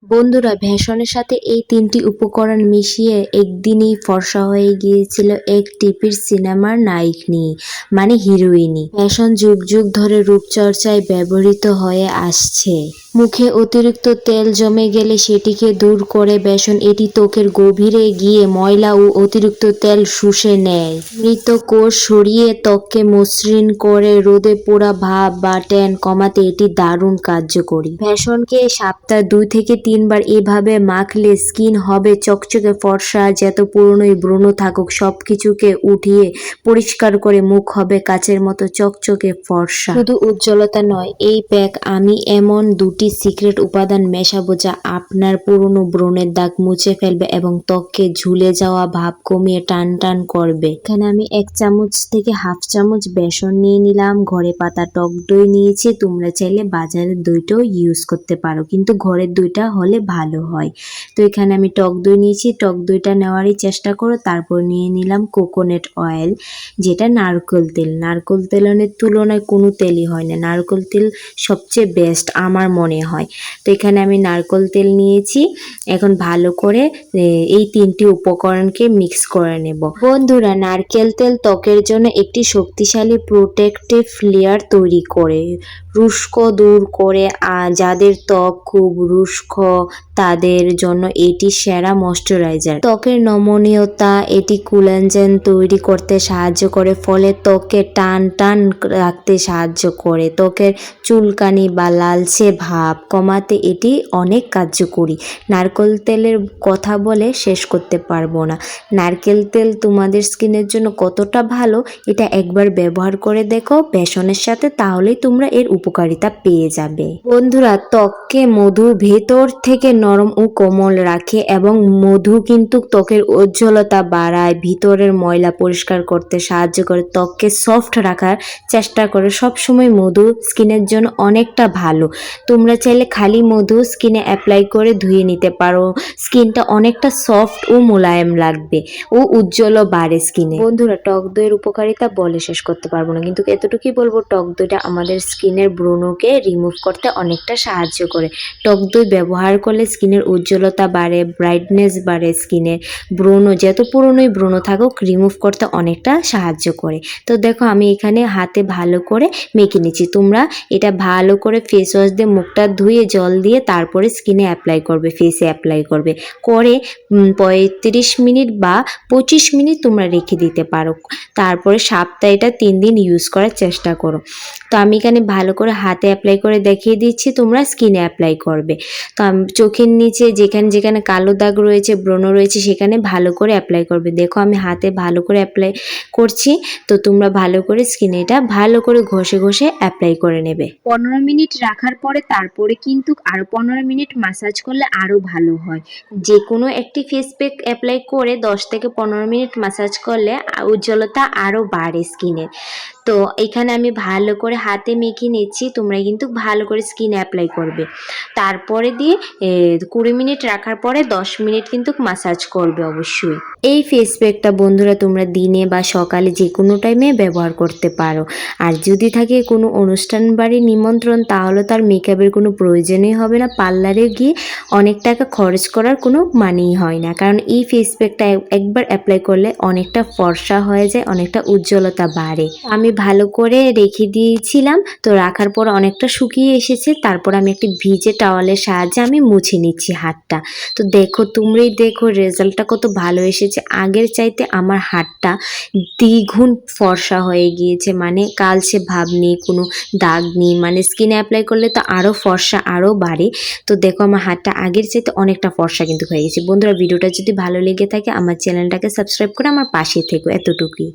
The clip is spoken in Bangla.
বন্ধুরা, ভেষনের সাথে এই তিনটি উপকরণ মিশিয়ে একদিনেই ফর্সা হয়ে গিয়েছিল এক টিভির সিনেমার নায়িনী, মানে হিরোইনি। ভেষন যুগ যুগ ধরে রূপচর্চায় ব্যবহৃত হয়ে আসছে। মুখে অতিরিক্ত তেল জমে গেলে সেটিকে দূর করে বেসন এটি ত্বকের গভীরে গিয়ে ময়লা ও অতিরিক্ত তেল শুষে নেয়। মৃত কোষ সরিয়ে ত্বককে মসৃণ করে রোদে পোড়া ভাব বা ট্যান কমাতে এটি দারুণ কার্যকরী। ভেষনকে সপ্তাহে 2 থেকে 3 বার এভাবে মাখলে স্কিন হবে চকচকে ফর্সা। যত পুরনোই ব্রণ থাকুক সবকিছুকে উঠিয়ে পরিষ্কার করে মুখ হবে কাচের মতো চকচকে ফর্সা। শুধু উজ্জ্বলতা নয়, এই প্যাক আমি এমন 2টি সিক্রেট উপাদান মেশাবো যা আপনার পুরনো ব্রণের দাগ মুছে ফেলবে এবং ত্বককে ঝুলে যাওয়া ভাব কমিয়ে টান টান করবে। এখানে আমি 1 চামচ থেকে হাফ চামচ বেসন নিয়ে নিলাম। ঘরে পাতা টক দই নিয়েছি, তোমরা চাইলে বাজারের দইটাও ইউজ করতে পারো, কিন্তু ঘরের দইটা হলে ভালো হয়। তো এখানে আমি টক দই নিয়েছি, টক দইটা নেওয়ারই চেষ্টা করো। তারপর নিয়ে নিলাম কোকোনাট অয়েল, যেটা নারকেল তেল। নারকেল তেলের তুলনায় কোনো তেলই হয় না, নারকেল তেল সবচেয়ে বেস্ট আমার মনে হয়। তো এখানে আমি নারকেল তেল নিয়েছি। এখন ভালো করে এই 3টি উপকরণকে মিক্স করে নেব। বন্ধুরা, নারকেল তেল ত্বকের জন্য একটি শক্তিশালী প্রোটেক্টিভ লেয়ার তৈরি করে, রুক্ষ দূর করে। যাদের ত্বক খুব রুক্ষ তাদের জন্য এটি সেরা ময়শ্চারাইজার। ত্বকের নমনীয়তা এটি কোলাজেন তৈরি করতে সাহায্য করে, ফলে ত্বককে টান টান রাখতে সাহায্য করে। ত্বকের চুলকানি বা লালচে ভাব কমাতে এটি অনেক কার্যকরী। নারকেল তেলের কথা বলে শেষ করতে পারবো না। নারকেল তেল তোমাদের স্কিনের জন্য কতটা ভালো এটা একবার ব্যবহার করে দেখো বেসনের সাথে, তাহলেই তোমরা এর উপকারিতা পেয়ে যাবে। বন্ধুরা, ত্বককে মধু ভেতর থেকে নরম ও কোমল রাখে এবং মধু কিন্তু ত্বকের উজ্জ্বলতা বাড়ায়, ভিতরের ময়লা পরিষ্কার করতে সাহায্য করে, ত্বককে সফট রাখার চেষ্টা করে। সবসময় মধু স্কিনের জন্য অনেকটা ভালো। তোমরা চাইলে খালি মধু স্কিনে অ্যাপ্লাই করে ধুয়ে নিতে পারো, স্কিনটা অনেকটা সফট ও মোলায়েম লাগবে ও উজ্জ্বলও বাড়ে স্কিনে। বন্ধুরা, টক দইয়ের উপকারিতা বলে শেষ করতে পারবো না, কিন্তু এতটুকুই বলবো টক দইটা আমাদের স্কিনের ব্রণকে রিমুভ করতে অনেকটা সাহায্য করে। টক দই ব্যবহার করলে স্কিনের উজ্জ্বলতা বাড়ে, ব্রাইটনেস বাড়ে, স্কিনের ব্রণ যত পুরনোই ব্রণ থাকুক রিমুভ করতে অনেকটা সাহায্য করে। তো দেখো আমি এখানে হাতে ভালো করে মেখে নিচ্ছি। তোমরা এটা ভালো করে ফেস ওয়াশ দিয়ে মুখটা ধুয়ে জল দিয়ে তারপরে স্কিনে অ্যাপ্লাই করবে, ফেসে অ্যাপ্লাই করবে। করে 35 মিনিট বা 25 মিনিট তোমরা রেখে দিতে পারো। তারপরে সপ্তাহে এটা 3 দিন ইউজ করার চেষ্টা করো। তো আমি এখানে ভালো করে হাতে অ্যাপ্লাই করে দেখিয়ে দিচ্ছি, তোমরা স্কিনে অ্যাপ্লাই করবে। তো চোখের নিচে যেখানে যেখানে কালো দাগ রয়েছে, ব্রণ রয়েছে, সেখানে ভালো করে অ্যাপ্লাই করবে। দেখো আমি হাতে ভালো করে অ্যাপ্লাই করছি। তো তোমরা ভালো করে স্কিনে এটা ভালো করে ঘষে ঘষে অ্যাপ্লাই করে নেবে। 15 মিনিট রাখার পরে তারপরে কিন্তু আরও 15 মিনিট ম্যাসাজ করলে আরও ভালো হয়। যে কোনো একটি ফেস প্যাক অ্যাপ্লাই করে 10 থেকে 15 মিনিট ম্যাসাজ করলে উজ্জ্বলতা আরও বাড়ে স্কিনের। তো এখানে আমি ভালো করে হাতে মেখে নিচ্ছি, তোমরা কিন্তু ভালো করে স্কিনে অ্যাপ্লাই করবে। তারপরে দিয়ে 20 মিনিট রাখার পরে 10 মিনিট কিন্তু ম্যাসাজ করবে অবশ্যই। এই ফেস প্যাকটা বন্ধুরা তোমরা দিনে বা সকালে যে কোনো টাইমে ব্যবহার করতে পারো। আর যদি থাকে কোনো অনুষ্ঠান বাড়ির নিমন্ত্রণ, তাহলে তার মেকআপের কোনো প্রয়োজনই হবে না, পার্লারে গিয়ে অনেক টাকা খরচ করার কোনো মানেই হয় না। কারণ এই ফেস প্যাকটা একবার অ্যাপ্লাই করলে অনেকটা ফর্সা হয়ে যায়, অনেকটা উজ্জ্বলতা বাড়ে। আমি ভালো করে রেখে দিয়েছিলাম, তো রাখার পর অনেকটা শুকিয়ে এসেছে। তারপর আমি একটি ভিজে টাওয়ালের সাহায্যে আমি মুছে নিচ্ছি হাতটা। তো দেখো, তোমরাই দেখো রেজাল্টটা কত ভালো এসেছে। আগের চাইতে আমার হাতটা দ্বিগুণ ফর্সা হয়ে গিয়েছে, মানে কালচে ভাব নেই, কোনো দাগ নেই। মানে স্কিনে অ্যাপ্লাই করলে তো আরও ফর্সা আরও বাড়ে। তো দেখো আমার হাতটা আগের চাইতে অনেকটা ফর্সা কিন্তু হয়ে গেছে। বন্ধুরা, ভিডিওটা যদি ভালো লেগে থাকে আমার চ্যানেলটাকে সাবস্ক্রাইব করে আমার পাশে থেকো। এতটুকুই।